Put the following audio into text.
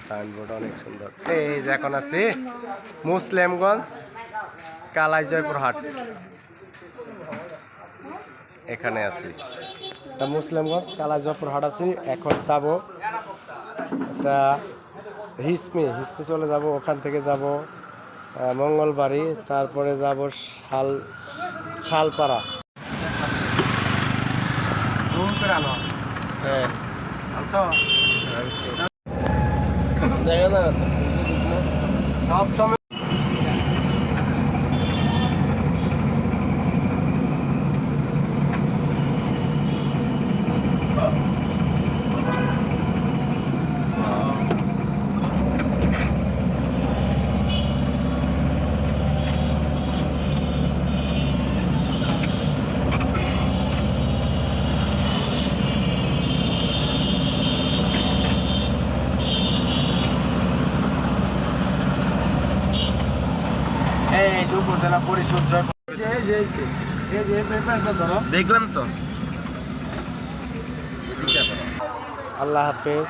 Signboard অনেক সুন্দর। এই যে এখন আছি মুসলিমগঞ্জ কালাই জয়পুর হাট, এখানে আছি। তা মুসলিমগঞ্জ কালাই জয়পুর হাট আছি। এখন যাব এটা হিসমি চলে যাব, ওখান থেকে যাব মঙ্গলবাড়ি, তারপরে যাব শালপাড়া। হ্যাঁ দেখা যায় সব সময় উপজেলা পরিষদ দেখলাম তো। আল্লাহ হাফেজ।